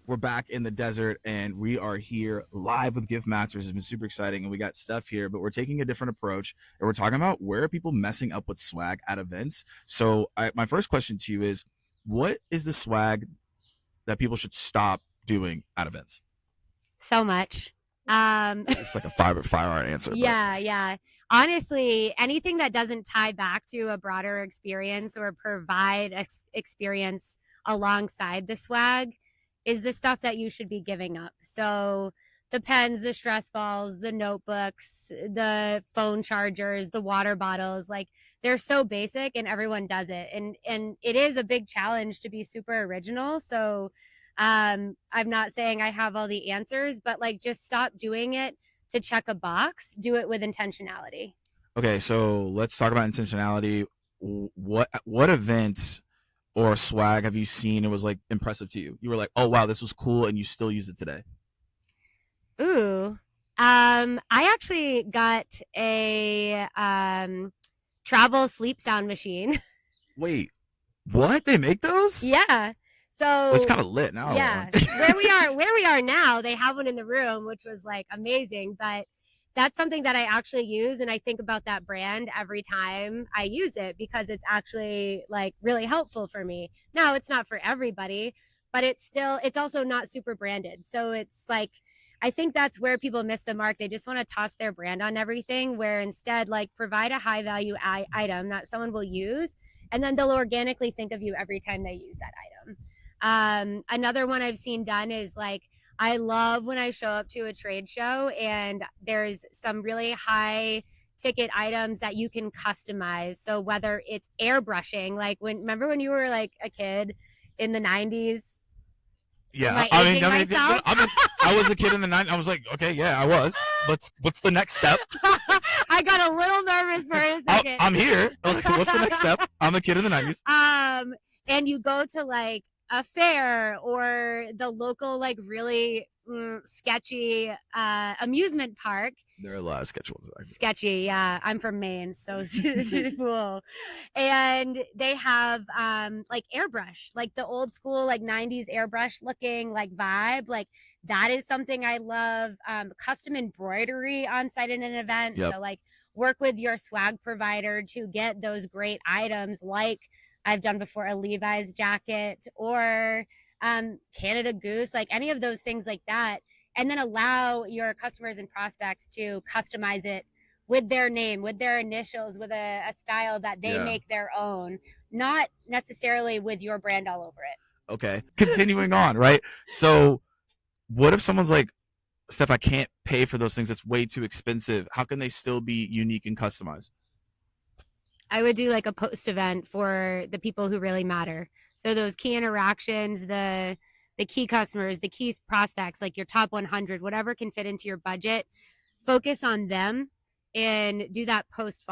We're back in the desert and we are here live with Gift Masters. It's been super exciting. And we got Steph here, but we're taking a different approach. And we're talking about where are people messing up with swag at events. So my first question to you is, what is the swag that people should stop doing at events? So much. It's like a five-hour answer. Yeah. Honestly, anything that doesn't tie back to a broader experience or provide experience alongside the swag is the stuff that you should be giving up. So the pens, the stress balls, the notebooks, the phone chargers, the water bottles, like they're so basic and everyone does it. And it is a big challenge to be super original. So I'm not saying I have all the answers, but like just stop doing it to check a box. Do it with intentionality. Okay, so let's talk about intentionality. What events or swag have you seen and was like impressive to you? You were like, oh wow, this was cool, and you still use it today. Ooh. I actually got a travel sleep sound machine. Wait, what? They make those? Yeah. So well, it's kind of lit now. Yeah. where we are now, they have one in the room, which was like amazing. But that's something that I actually use, and I think about that brand every time I use it because it's actually like really helpful for me. Now, it's not for everybody, but it's also not super branded. So it's like, I think that's where people miss the mark. They just want to toss their brand on everything, where instead, like, provide a high value item that someone will use, and then they'll organically think of you every time they use that item. Another one I've seen done is like, I love when I show up to a trade show and there's some really high ticket items that you can customize. So whether it's airbrushing, like remember when you were like a kid in the 90s? Yeah, I was a kid in the 90s. I was like, okay, yeah, I was. What's the next step? I got a little nervous for a second. I'm here. Like, what's the next step? I'm a kid in the 90s. And you go to like a fair or the local like really sketchy amusement park. There are a lot of sketchy ones. Sketchy, yeah. I'm from Maine, so cool. And they have like airbrush, like the old school like 90s airbrush looking like vibe. Like that is something I love. Custom embroidery on site in an event. Yep. So like work with your swag provider to get those great items like I've done before, a Levi's jacket or Canada Goose, like any of those things like that. And then allow your customers and prospects to customize it with their name, with their initials, with a style that they make their own, not necessarily with your brand all over it. Okay. Continuing on, right? So what if someone's like, Steph, I can't pay for those things. It's way too expensive. How can they still be unique and customized? I would do like a post event for the people who really matter. So those key interactions, the key customers, the key prospects, like your top 100, whatever can fit into your budget, focus on them and do that post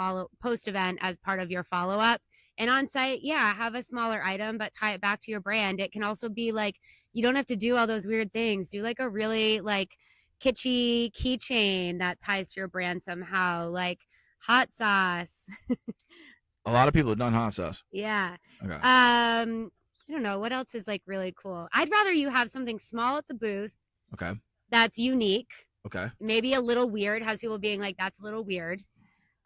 event as part of your follow-up. And on site, yeah, have a smaller item, but tie it back to your brand. It can also be like, you don't have to do all those weird things. Do like a really like kitschy keychain that ties to your brand somehow, like hot sauce. A lot of people have done hot sauce. Yeah. Okay. I don't know what else is like really cool. I'd rather you have something small at the booth. Okay. That's unique. Okay. Maybe a little weird, has people being like, that's a little weird.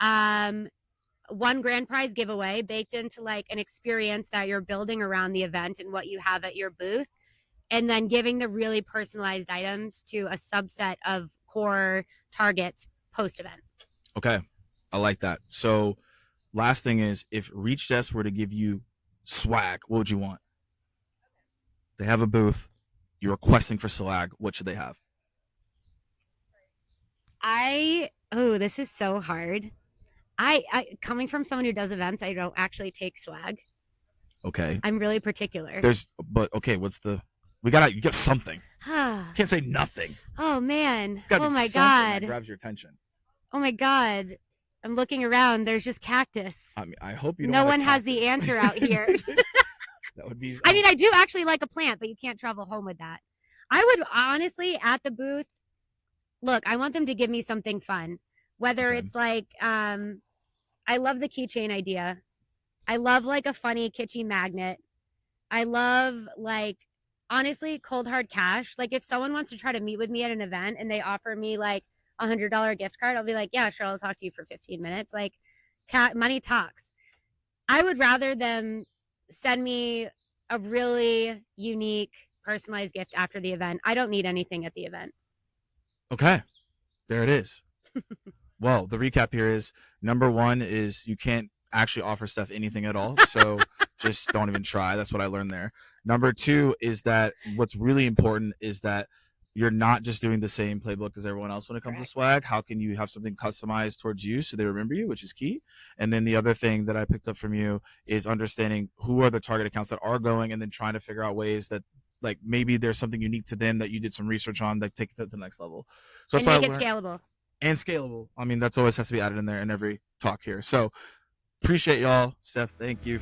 One grand prize giveaway baked into like an experience that you're building around the event and what you have at your booth. And then giving the really personalized items to a subset of core targets post event. Okay. I like that. So last thing is, if Reach Desk were to give you swag, what would you want? They have a booth. You're requesting for swag. What should they have? This is so hard. I coming from someone who does events, I don't actually take swag. Okay. I'm really particular. You got something. You can't say nothing. Oh man. It's gotta oh be my something God. that grabs your attention. Oh my God. I'm looking around. There's just cactus. I mean, I hope you don't. No one has the answer out here. That would be. I mean, I do actually like a plant, but you can't travel home with that. I would honestly, at the booth, look, I want them to give me something fun. Whether it's like, I love the keychain idea. I love like a funny kitschy magnet. I love like honestly, cold hard cash. Like if someone wants to try to meet with me at an event and they offer me like $100 gift card, I'll be like, yeah, sure, I'll talk to you for 15 minutes. Like money talks. I would rather them send me a really unique personalized gift after the event. I don't need anything at the event. Okay, there it is. Well, the recap here is number one is you can't actually offer Steph anything at all. So just don't even try. That's what I learned there. Number two is that what's really important is that you're not just doing the same playbook as everyone else when it comes to Correct. swag. How can you have something customized towards you so they remember you, which is key? And then the other thing that I picked up from you is understanding who are the target accounts that are going and then trying to figure out ways that like maybe there's something unique to them that you did some research on that take it to the next level. So that's And what I make it learned. scalable. And scalable. I mean, that's always has to be added in there in every talk here. So appreciate y'all. Steph, thank you.